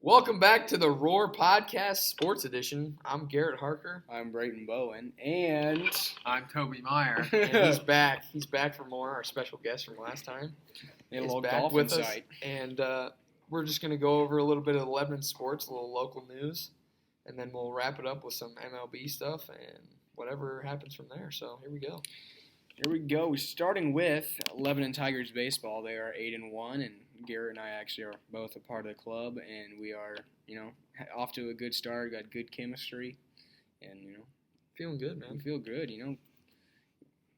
Welcome back to the Roar Podcast Sports Edition. I'm Garrett Harker. I'm Brayton Bowen, and I'm Toby Meyer. And he's back. He's back for more. Our special guest from last time a is little back golf with insight. us. And we're just going to go over a little bit of the Lebanon sports, a little local news, and then we'll wrap it up with some MLB stuff and whatever happens from there. So here we go. Here we go. Starting with Lebanon Tigers baseball. They are 8-1, and Garrett and I actually are both a part of the club, and we are, off to a good start. Got good chemistry, and Feeling good, man. we feel good.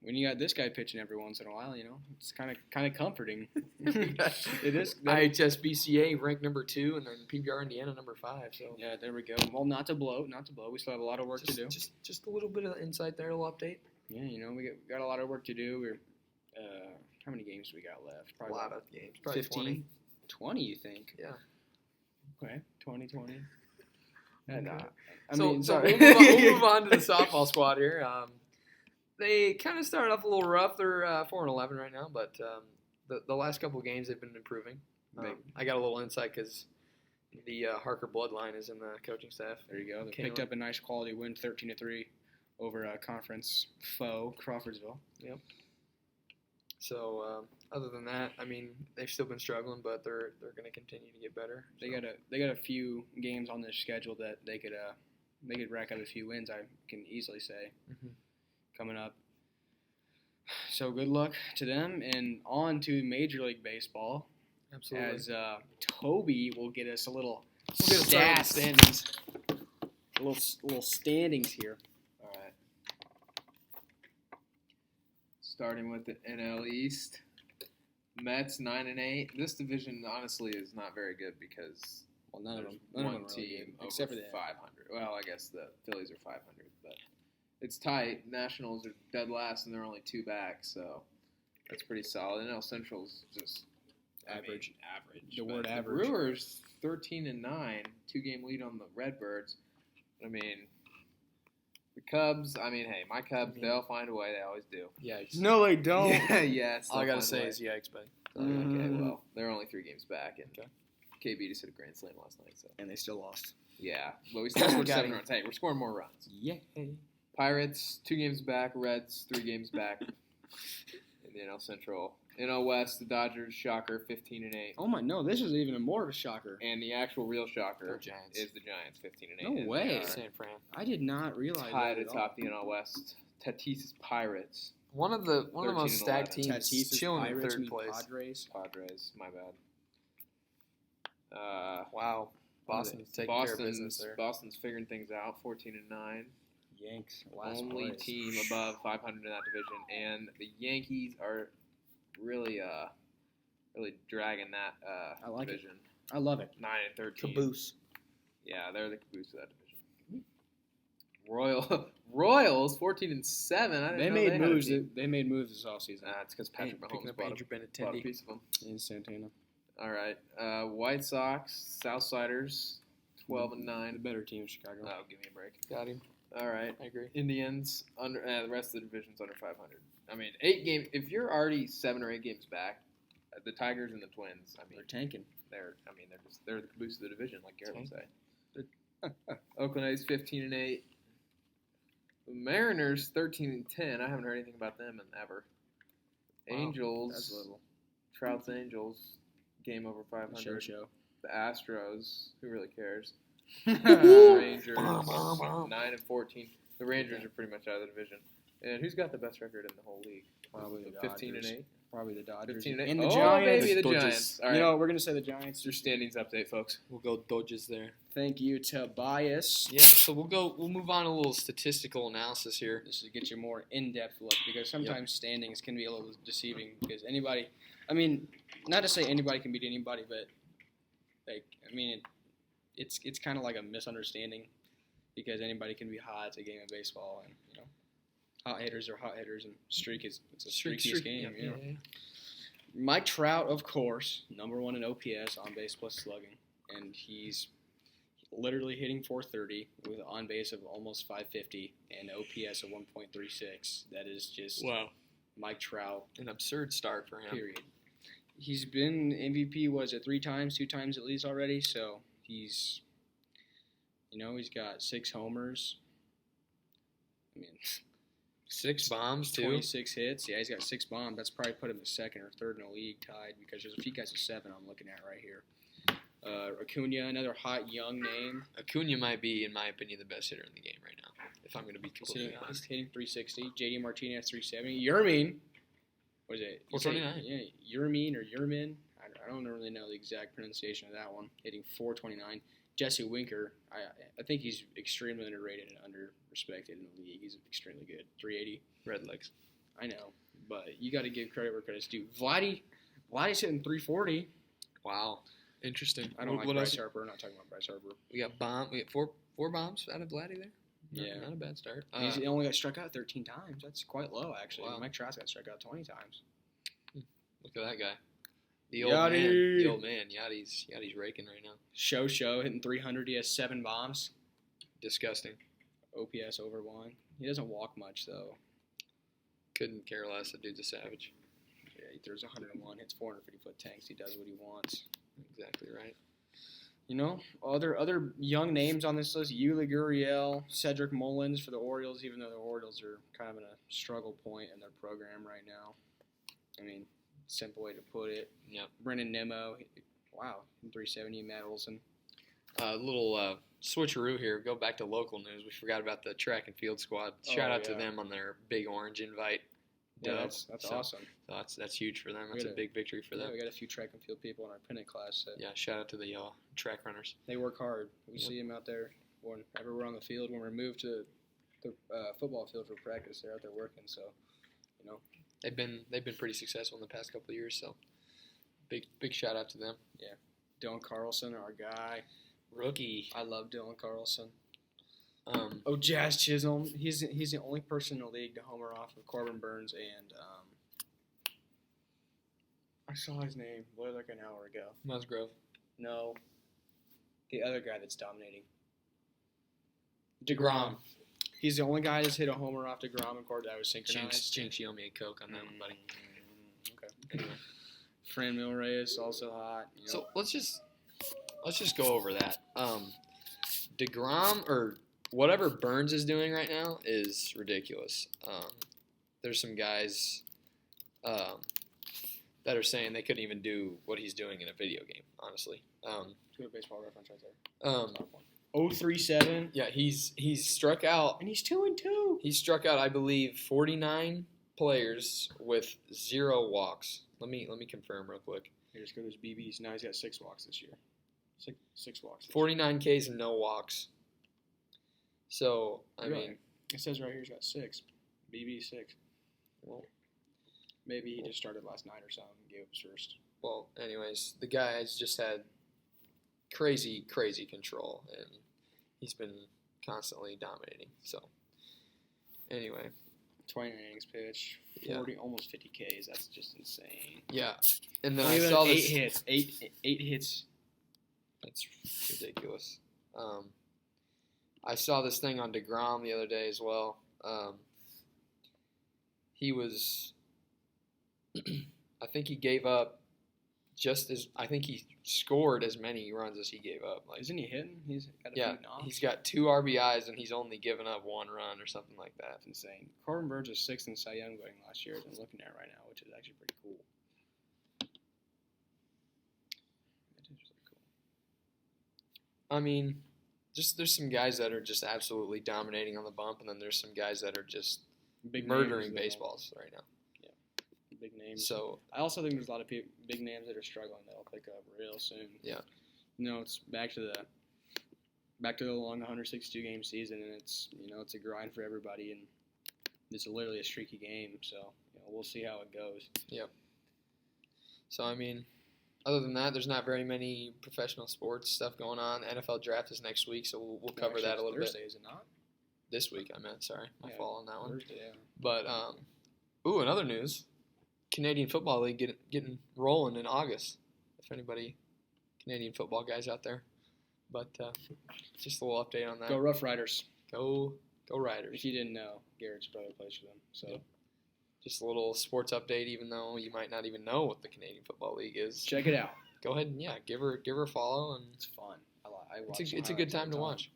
When you got this guy pitching every once in a while, it's kind of comforting. It is. IHSBCA ranked number 2, and then PBR Indiana number 5. So Yeah, there we go. Well, not to blow. We still have a lot of work to do. Just a little bit of insight there, a little update. Yeah, we got a lot of work to do. We're how many games do we got left? A lot of games. Probably 15? 20, you think? Yeah. Okay, 20. So sorry. we'll move on to the softball squad here. They kind of started off a little rough. They're 4-11 right now, but the last couple of games they've been improving. I got a little insight because the Harker bloodline is in the coaching staff. There you go. They picked up a nice quality win, 13-3 over a conference foe, Crawfordsville. Yep. So other than that, they've still been struggling, but they're going to continue to get better. They got a few games on their schedule that they could rack up a few wins. I can easily say coming up. So good luck to them, and on to Major League Baseball. Absolutely. As Toby will get us a little standings. A little standings here. All right. Starting with the NL East, Mets 9-8. This division honestly is not very good because None of there's them one are really team good, over except for that. 500. Well, I guess the Phillies are 500, but it's tight. Nationals are dead last, and they're only 2 back, so that's pretty solid. NL Central's just Average. average. The But word average. The Brewers 13-9, 2-game lead on the Redbirds. The Cubs. Hey, my Cubs. They'll find a way. They always do. Yikes. No, they don't. Yeah, yes. All I got to say is yikes, buddy. Okay, well, they're only 3 games back, and KB just hit a grand slam last night. So And they still lost. yeah, but we still scored Got 7 him. runs. Hey, we're scoring more runs. Yeah. Pirates 2 games back. Reds 3 games back. In the NL Central. NL West, the Dodgers, shocker, 15-8. Oh my, no, this is even more of a shocker. And the actual real shocker They're Giants. is the Giants, 15-8. No And way. they are San Fran. I did not realize tied that at atop the NL West. Tatis's Pirates. One of the 13 most stacked and 11. teams Tatis chilling in Pirates third meet place. Padres. My bad. Wow. Boston's taking care of business there. Boston's figuring things out, 14-9. Yanks. Last Only place. team above 500 in that division, and the Yankees are really dragging that I like it. division. I love it. 9-13. Caboose. Yeah, they're the caboose of that division. Royals 14-7. They made moves. They made moves this offseason. It's because Patrick Picking Mahomes up bought Andrew a Benintendi. piece of them. In Santana. All right, White Sox, Southsiders, 12-9. The better team, Chicago. Oh, give me a break. Got him. All right, I agree. Indians under the rest of the division's under 500. 8 games. If you're already 7 or 8 games back, the Tigers and the Twins. They're tanking. They're the caboose of the division, like Garrett would say. Oakland A's 15-8. The Mariners 13-10. I haven't heard anything about them in ever. Wow, Angels. that's little. Trout's Angels. Game over 500. Show. The Astros. Who really cares? show. Rangers 9-14. The Rangers are pretty much out of the division. And who's got the best record in the whole league? Probably the 15-8. Probably the Dodgers. 15-8. And the Oh, Giants. maybe the Dodgers. Giants. All right. We're going to say the Giants. It's your standings update, folks. We'll go Dodgers there. Thank you, Tobias. Yeah, so we'll move on to a little statistical analysis here. This will get you a more in-depth look because sometimes standings can be a little deceiving because not to say anybody can beat anybody, but it's kind of like a misunderstanding because anybody can be hot. It's a game of baseball, and hot hitters are hot hitters, and it's a streakiest game. Yeah. Mike Trout, of course, number 1 in OPS, on base plus slugging, and he's literally hitting 430 with an on base of almost 550 and OPS of 1.36. That is just Mike Trout. An absurd start for him. Period. He's been MVP, 3 times, 2 times at least already, so He's got 6 homers. I mean, 6 bombs, too. 26 hits. Yeah, he's got 6 bombs. That's probably put him in second or third in the league, tied, because there's a few guys at 7 I'm looking at right here. Acuna, another hot young name. Acuna might be, in my opinion, the best hitter in the game right now, if I'm going to be completely honest. He's hitting 360. J.D. Martinez 370. Yermin, what is it? 429. Yeah, Yermin or Yermin. I don't really know the exact pronunciation of that one. Hitting 429. Jesse Winker, I think he's extremely underrated and under-respected in the league. He's extremely good. 380. Red legs. I know, but you got to give credit where credit's due. Vladdy's hitting 340. Wow. Interesting. I don't like Bryce Harper. I'm not talking about Bryce Harper. We got four bombs out of Vladdy there. Yeah. Not a bad start. He only got struck out 13 times. That's quite low, actually. Wow. Mike Trout got struck out 20 times. Look at that guy. The old man. Yachty's raking right now. Show hitting 300. He has 7 bombs. Disgusting. OPS over 1. He doesn't walk much, though. Couldn't care less. That dude's a savage. Yeah, he throws 101, hits 450-foot tanks. He does what he wants. Exactly right. Other young names on this list: Yuli Gurriel, Cedric Mullins for the Orioles, even though the Orioles are kind of in a struggle point in their program right now. I mean, simple way to put it. Yep. Brennan Nimmo, wow, 370. Matt Olson. Little switcheroo here. Go back to local news. We forgot about the track and field squad. Shout out to them on their Big Orange invite. Yeah, that's awesome. So that's huge for them. That's a big victory for them. We got a few track and field people in our pennant class. Shout out to the track runners. They work hard. We see them out there whenever we're on the field. When we're moved to the football field for practice, they're out there working. So, they've been pretty successful in the past couple of years. So, big shout out to them. Yeah, Dylan Carlson, our guy, rookie. I love Dylan Carlson. Jazz Chisholm. He's the only person in the league to homer off of Corbin Burns and I saw his name like an hour ago. Musgrove. No, the other guy that's dominating. DeGrom. He's the only guy that's hit a homer off DeGrom and Corbin that was synchronized. Jinx, you owe me a Coke on that one, buddy. Okay. Anyway. Fran Reyes also hot. So let's just go over that. DeGrom or whatever Burns is doing right now is ridiculous. There's some guys that are saying they couldn't even do what he's doing in a video game, honestly. Good baseball reference right there. 037. Yeah, he's struck out. And he's 2-2. He struck out, I believe, 49 players with 0 walks. Let me confirm real quick. Here, let's go to his BBs. Now he's got 6 walks this year. Six walks. 49 Ks and no walks. So, I mean, it says right here he's got 6. BB 6. Well, maybe he just started last night or something and gave up his first. Well, anyways, the guy has just had crazy control, and he's been constantly dominating. So, anyway. 29 innings pitch, 40, almost 50 Ks. That's just insane. Yeah. And then I saw 8 hits. 8 hits. That's ridiculous. I saw this thing on DeGrom the other day as well. He was, I think he gave up I think he scored as many runs as he gave up. Like, isn't he hitting? He's got a few knocks. He's got 2 RBIs and he's only given up 1 run or something like that. That's insane. Corbin Burns was 6th in Cy Young voting last year, as I'm looking at right now, which is actually pretty cool. That is really cool. I mean, there's some guys that are just absolutely dominating on the bump, and then there's some guys that are just murdering baseballs right now. Yeah, big names. So I also think there's a lot of big names that are struggling that'll pick up real soon. Yeah. It's back to the long 162 game season, and it's a grind for everybody, and it's literally a streaky game. So we'll see how it goes. Yep. So I mean, other than that, there's not very many professional sports stuff going on. NFL draft is next week, so we'll cover that a little Thursday, bit. Is it not? This week, I meant. Sorry, my fault on that one. Thursday, yeah. But another news: Canadian Football League getting rolling in August. If anybody, Canadian football guys out there, but just a little update on that. Go Rough Riders. Go Riders. If you didn't know, Garrett's brother plays for them. So. Yep. Just a little sports update, even though you might not even know what the Canadian Football League is. Check it out. Go ahead and give her a follow, and it's fun. I watch. It's a good time to watch.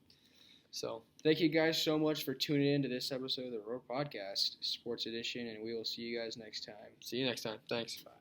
So thank you guys so much for tuning in to this episode of the Roar Podcast, Sports Edition, and we will see you guys next time. See you next time. Thanks. Bye.